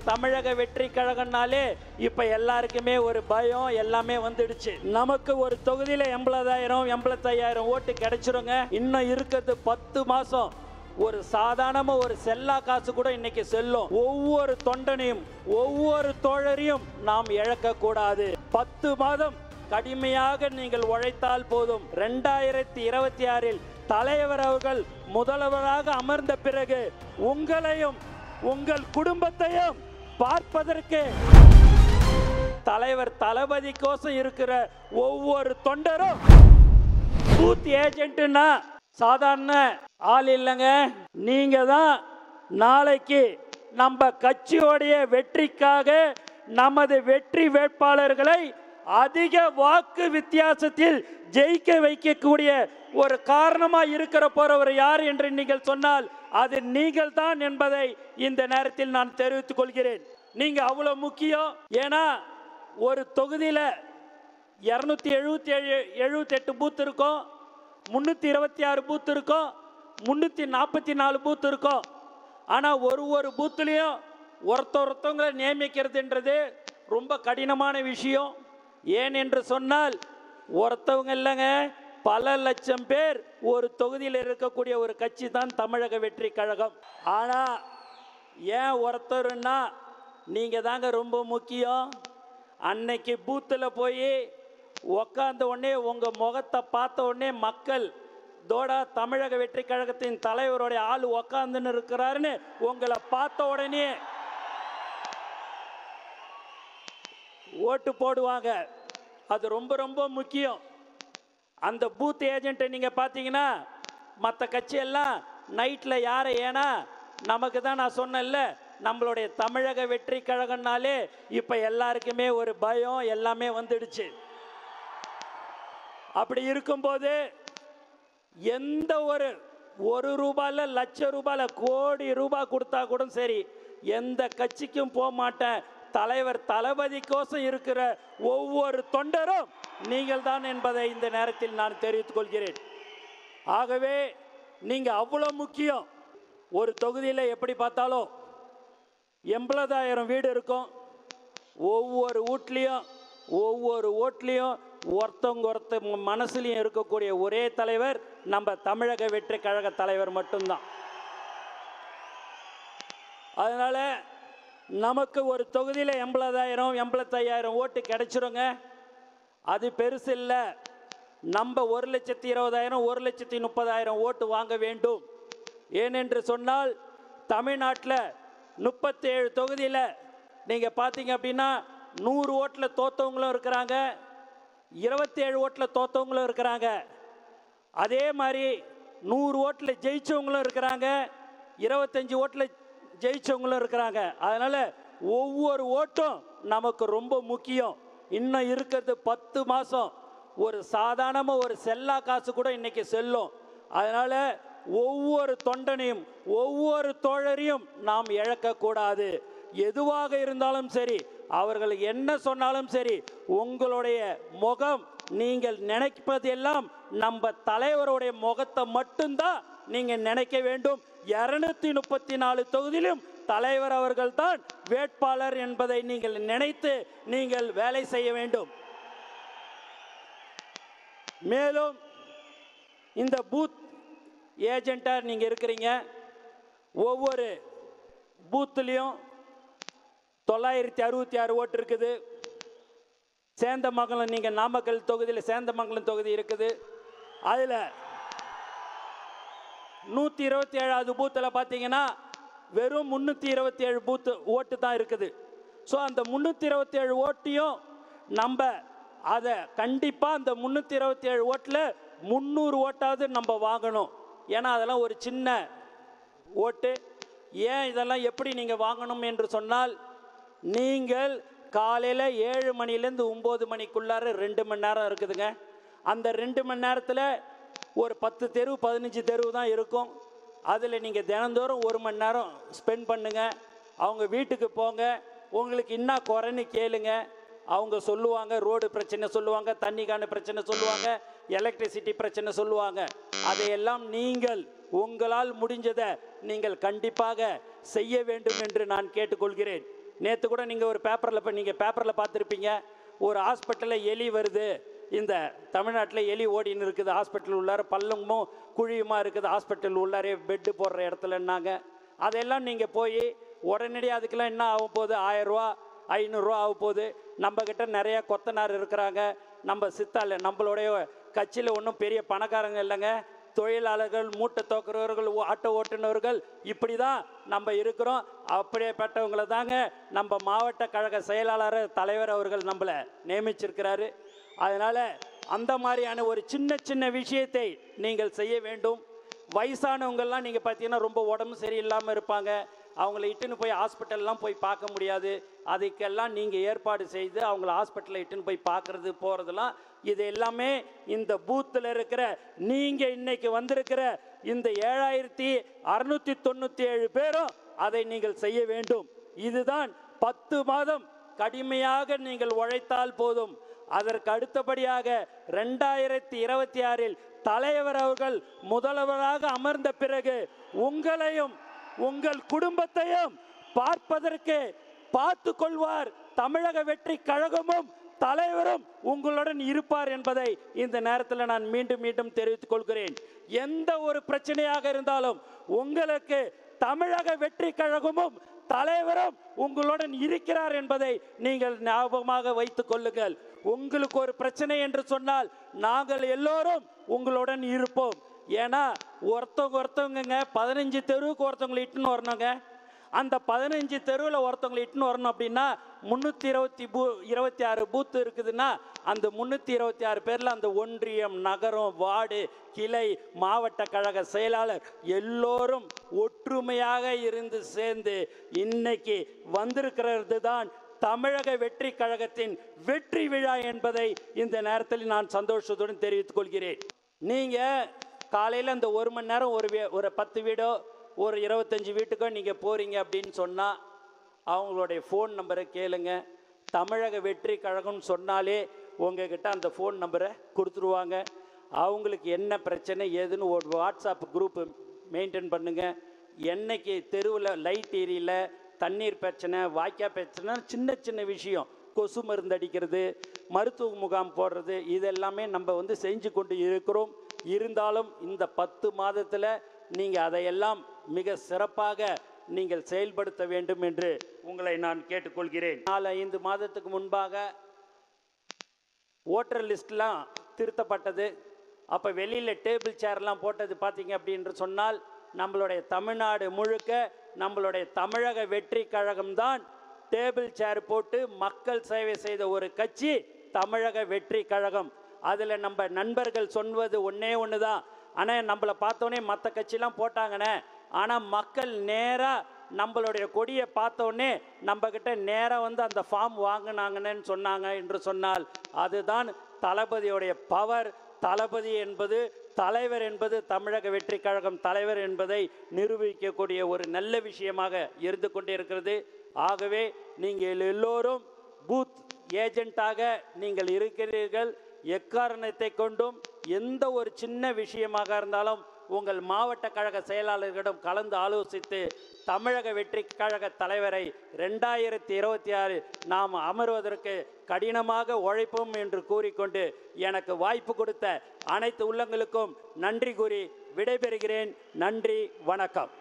தமிழக வெற்றி கழகம்னாலே இப்ப எல்லாருக்குமே ஒரு பயம் எல்லாமே வந்துடுச்சு. நமக்கு ஒரு தொகுதியில 80,000 85,000 ஓட்டு கிடைச்சிருங்க. இன்னும் இருக்கிறது 10 மாசம். ஒரு சாதாரண ஒரு செல்லா காசு கூட இன்னைக்கு செல்லும். ஒவ்வொரு தொண்டனையும் ஒவ்வொரு தோழரையும் நாம் இழக்க கூடாது. 10 மாதம் கடுமையாக நீங்கள் உழைத்தால் போதும். 2026 தலைவர் அவர்கள் முதல்வராக அமர்ந்த பிறகு உங்களையும் உங்கள் குடும்பத்தையும் பார்ப்பதற்கு தலைவர் தளபதி கோசம் இருக்கிற ஒவ்வொரு தொண்டரும் பூத் ஏஜென்ட்னா சாதாரண ஆள் இல்லைங்க. நீங்க தான் நாளைக்கு நம்ம கட்சியோடைய வெற்றிக்காக நமது வெற்றி வேட்பாளர்களை அதிக வாக்கு வித்தியாசத்தில் ஜெயிக்க வைக்கக்கூடிய ஒரு காரணமா இருக்கிற போறவர் யார் என்று நீங்கள் சொன்னால் அது நீங்கள் தான் என்பதை இந்த நேரத்தில் நான் தெரிவித்துக் கொள்கிறேன். நீங்க அவ்வளவு முக்கியம். ஏன்னா ஒரு தொகுதியில 278 பூத் இருக்கும், 326 பூத் இருக்கும், 344 பூத் இருக்கும். ஆனா ஒரு பூத்துலயும் ஒருத்தவங்களை நியமிக்கிறதுன்றது ரொம்ப கடினமான விஷயம். ஏன் என்று சொன்னால் ஒருத்தவங்க இல்லைங்க, பல லட்சம் பேர் ஒரு தொகுதியில் இருக்கக்கூடிய ஒரு கட்சி தான் தமிழக வெற்றி கழகம். ஆனா ஏன் ஒருத்தர்னா நீங்க தாங்க ரொம்ப முக்கியம். அன்னைக்கு பூத்துல போய் உக்காந்த உடனே உங்க முகத்தை பார்த்த உடனே மக்கள் தோடா தமிழக வெற்றி கழகத்தின் தலைவருடைய ஆள் உக்காந்துன்னு இருக்கிறாருன்னு உங்களை பார்த்த உடனே ஓட்டு போடுவாங்க. அது ரொம்ப ரொம்ப முக்கியம். அந்த பூத் ஏஜென்ட்டை நீங்க பார்த்தீங்கன்னா மற்ற கட்சியெல்லாம் நைட்ல யாரை, ஏன்னா நமக்கு தான் நான் சொன்னேன்ல, நம்மளுடைய தமிழக வெற்றி கழகம்னாலே இப்ப எல்லாருக்குமே ஒரு பயம் எல்லாமே வந்துடுச்சு. அப்படி இருக்கும்போது எந்த ஒரு ரூபாயில லட்சம் ரூபாயில கோடி ரூபாய் கொடுத்தா கூட சரி எந்த கட்சிக்கும் போக மாட்டேன். தலைவர் தளபதி கோசம் இருக்கிற ஒவ்வொரு தொண்டரும் நீங்கள் தான் என்பதை இந்த நேரத்தில் நான் தெரிவித்துக் கொள்கிறேன். ஆகவே நீங்க அவ்வளவு முக்கியம். ஒரு தொகுதியில் எப்படி பார்த்தாலும் 80,000 வீடு இருக்கும். ஒவ்வொரு வீட்லையும் ஒவ்வொரு ஓட்லையும் ஒருத்தவங்க மனசுலையும் இருக்கக்கூடிய ஒரே தலைவர் நம்ம தமிழக வெற்றி கழக தலைவர் மட்டும்தான். அதனால நமக்கு ஒரு தொகுதியில் 80,000 85,000 ஓட்டு கிடைச்சிருங்க. அது பெருசு இல்லை. நம்ம 1,20,000 1,30,000 ஓட்டு வாங்க வேண்டும். ஏனென்று சொன்னால் தமிழ்நாட்டில் 37 தொகுதியில் நீங்கள் பார்த்தீங்க அப்படின்னா 100 ஓட்டில் தோத்தவங்களும் இருக்கிறாங்க, 27 ஓட்டில் தோத்தவங்களும் இருக்கிறாங்க. அதே மாதிரி 100 ஓட்டில் ஜெயிச்சவங்களும் இருக்கிறாங்க, 25 ஓட்டில் ஜெயிச்சவங்களும் இருக்கிறாங்க. அதனால ஒவ்வொரு ஓட்டும் நமக்கு ரொம்ப முக்கியம். இன்னும் இருக்கிறது 10 மாசம். ஒரு சாதாரண ஒரு செல்லா காசு கூட இன்னைக்கு செல்லும். அதனால ஒவ்வொரு தொண்டனையும் ஒவ்வொரு தோழரையும் நாம் இழக்க கூடாது. எதுவாக இருந்தாலும் சரி, அவர்கள் என்ன சொன்னாலும் சரி, உங்களுடைய முகம் நீங்கள் நினைப்பதெல்லாம் நம்ம தலைவருடைய முகத்தை மட்டும்தான் நீங்க நினைக்க வேண்டும். 234 தொகுதியிலும் தலைவர் அவர்கள் தான் வேட்பாளர் என்பதை நீங்கள் நினைத்து நீங்கள் வேலை செய்ய வேண்டும். மேலும் இந்த பூத் ஏஜென்ட்டா நீங்க இருக்கிறீங்க. ஒவ்வொரு பூத்துலையும் 966 ஓட்டு இருக்குது. சேந்தமங்கலம், நீங்க நாமக்கல் தொகுதியில் சேந்தமங்கலம் தொகுதி இருக்குது. அதில் 127வது பூத்தில் பார்த்தீங்கன்னா வெறும் 327 பூத்து ஓட்டு தான் இருக்குது. ஸோ அந்த 327 ஓட்டையும் நம்ம அதை கண்டிப்பாக அந்த 327 ஓட்டில் 300 ஓட்டாவது நம்ம வாங்கணும். ஏன்னா அதெல்லாம் ஒரு சின்ன ஓட்டு. ஏன் இதெல்லாம் எப்படி நீங்கள் வாங்கணும் என்று சொன்னால், நீங்கள் காலையில் 7 மணிலேருந்து 9 மணிக்குள்ளார 2 மணி நேரம் இருக்குதுங்க. அந்த 2 மணி நேரத்தில் ஒரு 10 தெரு 15 தெரு தான் இருக்கும். அதில் நீங்கள் தினந்தோறும் 1 மணி நேரம் ஸ்பெண்ட் பண்ணுங்க. அவங்க வீட்டுக்கு போங்க, உங்களுக்கு என்ன குறைன்னு கேளுங்க. அவங்க சொல்லுவாங்க, ரோடு பிரச்சனை சொல்லுவாங்க, தண்ணிக்கான பிரச்சனை சொல்லுவாங்க, எலக்ட்ரிசிட்டி பிரச்சனை சொல்லுவாங்க. அதையெல்லாம் நீங்கள் உங்களால் முடிஞ்சதை நீங்கள் கண்டிப்பாக செய்ய வேண்டும் என்று நான் கேட்டுக்கொள்கிறேன். நேற்று கூட நீங்கள் ஒரு பேப்பரில் பார்த்துருப்பீங்க, ஒரு ஹாஸ்பிட்டலில் எலி வருது, இந்த தமிழ்நாட்டில் எலி ஓடின்னு இருக்குது, ஹாஸ்பிட்டல் உள்ளார பள்ளமும் குழியுமா இருக்குது, ஹாஸ்பிட்டல் உள்ளாரே பெட்டு போடுற இடத்துலன்னாங்க. அதெல்லாம் நீங்கள் போய் உடனடியாக அதுக்கெல்லாம் என்ன ஆகும் போகுது, 1000 ரூபா 500 ஆக போகுது. நம்மக்கிட்ட நிறையா கொத்தனார் இருக்கிறாங்க, நம்ம சித்தால நம்மளுடைய கட்சியில் ஒன்றும் பெரிய பணக்காரங்க இல்லைங்க, தொழிலாளர்கள், மூட்டை தோக்குறவர்கள், ஆட்டோ ஓட்டுநர்கள், இப்படி தான் நம்ம இருக்கிறோம். அப்படியேப்பட்டவங்களை தாங்க நம்ம மாவட்ட கழக செயலாளர் தலைவர் அவர்கள் நம்மளை நியமிச்சிருக்கிறாரு. அதனால் அந்த மாதிரியான ஒரு சின்ன சின்ன விஷயத்தை நீங்கள் செய்ய வேண்டும். வயசானவங்கள்லாம் நீங்கள் பார்த்தீங்கன்னா ரொம்ப உடம்பு சரியில்லாமல் இருப்பாங்க, அவங்கள இட்டுன்னு போய் ஹாஸ்பிட்டல்லாம் போய் பார்க்க முடியாது. அதுக்கெல்லாம் நீங்கள் ஏற்பாடு செய்து அவங்கள ஹாஸ்பிட்டலில் இட்டுன்னு போய் பார்க்குறது போகிறதுலாம், இது எல்லாமே இந்த பூத்தில் இருக்கிற நீங்கள் இன்னைக்கு வந்திருக்கிற இந்த 7697 பேரும் அதை நீங்கள் செய்ய வேண்டும். இதுதான் 10 மாதம் கடுமையாக நீங்கள் உழைத்தால் போதும். அதற்கு அடுத்தபடியாக 2026இல் தலைவர் அவர்கள் முதல்வராக அமர்ந்த பிறகு உங்களையும் உங்கள் குடும்பத்தையும் பார்ப்பதற்கு பார்த்து கொள்வார். தமிழக வெற்றி கழகமும் தலைவரும் உங்களுடன் இருப்பார் என்பதை இந்த நேரத்தில் நான் மீண்டும் மீண்டும் தெரிவித்துக் கொள்கிறேன். எந்த ஒரு பிரச்சனையாக இருந்தாலும் உங்களுக்கு தமிழக வெற்றி கழகமும் தலைவரும் உங்களுடன் இருக்கிறார் என்பதை நீங்கள் ஞாபகமாக வைத்துக் கொள்ளுங்கள். உங்களுக்கு ஒரு பிரச்சனை என்று சொன்னால் நாங்கள் எல்லோரும் உங்களுடன் இருப்போம். ஏன்னா ஒருத்தவங்க 15 தெருவுக்கு ஒருத்தவங்களை இட்டுன்னு வரணுங்க. அந்த 15 தெருவில் ஒருத்தவங்களை இட்டுன்னு வரணும் அப்படின்னா 326 பூத்து இருக்குதுன்னா அந்த 326 பேரில் அந்த ஒன்றியம், நகரம், வார்டு, கிளை, மாவட்ட கழக செயலாளர் எல்லோரும் ஒற்றுமையாக இருந்து சேர்ந்து இன்னைக்கு வந்திருக்கிறது தான் தமிழக வெற்றி கழகத்தின் வெற்றி விழா என்பதை இந்த நேரத்தில் நான் சந்தோஷத்துடன் தெரிவித்துக் கொள்கிறேன். நீங்கள் காலையில் அந்த 1 மணி நேரம் ஒரு 10 வீடோ ஒரு 25 வீட்டுக்கோ நீங்கள் போகிறீங்க அப்படின்னு சொன்னால் அவங்களுடைய ஃபோன் நம்பரை கேளுங்க. தமிழக வெற்றி கழகம்னு சொன்னாலே உங்ககிட்ட அந்த ஃபோன் நம்பரை கொடுத்துருவாங்க. அவங்களுக்கு என்ன பிரச்சனை ஏதுன்னு ஒரு வாட்ஸ்அப் குரூப்பு மெயின்டைன் பண்ணுங்கள். என்னைக்கு தெருவில் லைட் எரியல, தண்ணீர் பிரச்சனை, வாய்க்கா பிரச்சனை, சின்ன சின்ன விஷயம், கொசு மருந்து அடிக்கிறது, மருத்துவ முகாம் போடுறது, இதெல்லாமே நம்ம செஞ்சு கொண்டு இருக்கிறோம். இருந்தாலும் இந்த 10 மாதத்தில் நீங்கள் அதையெல்லாம் மிக சிறப்பாக நீங்கள் செயல்படுத்த வேண்டும் என்று உங்களை நான் கேட்டுக்கொள்கிறேன். 4-5 மாதத்துக்கு முன்பாக ஓட்டர் லிஸ்ட்லாம் திருத்தப்பட்டது. அப்போ வெளியில் டேபிள் சேர்லாம் போட்டது பார்த்தீங்க அப்படின்னு சொன்னால் நம்மளுடைய தமிழ்நாடு முழுக்க நம்மளுடைய தமிழக வெற்றி கழகம்தான் டேபிள் சேர் போட்டு மக்கள் சேவை செய்த ஒரு கட்சி தமிழக வெற்றி கழகம். அதில் நம்ம நண்பர்கள் சொல்வது ஒன்றே ஒன்று தான், ஆனால் நம்மளை பார்த்தோன்னே மற்ற கட்சிலாம் போட்டாங்கண்ணே, ஆனால் மக்கள் நேராக நம்மளுடைய கொடியை பார்த்தோன்னே நம்மக்கிட்ட நேராக அந்த ஃபார்ம் வாங்கினாங்கன்னு சொன்னாங்க என்று சொன்னால் அதுதான் தளபதியுடைய பவர். தளபதி என்பது, தலைவர் என்பது, தமிழக வெற்றி கழகம் தலைவர் என்பதை நிரூபிக்கக்கூடிய ஒரு நல்ல விஷயமாக இருந்து கொண்டே இருக்கிறது. ஆகவே நீங்கள் எல்லோரும் பூத் ஏஜென்ட்டாக நீங்கள் இருக்கிறீர்கள். எக்காரணத்தை கொண்டும் எந்த ஒரு சின்ன விஷயமாக இருந்தாலும் உங்கள் மாவட்ட கழக செயலாளர்களிடம் கலந்து ஆலோசித்து தமிழக வெற்றி கழக தலைவரை 2026 நாம் அமர்வதற்கு கடினமாக உழைப்போம் என்று கூறிக்கொண்டு எனக்கு வாய்ப்பு கொடுத்த அனைத்து உள்ளங்களுக்கும் நன்றி கூறி விடைபெறுகிறேன். நன்றி, வணக்கம்.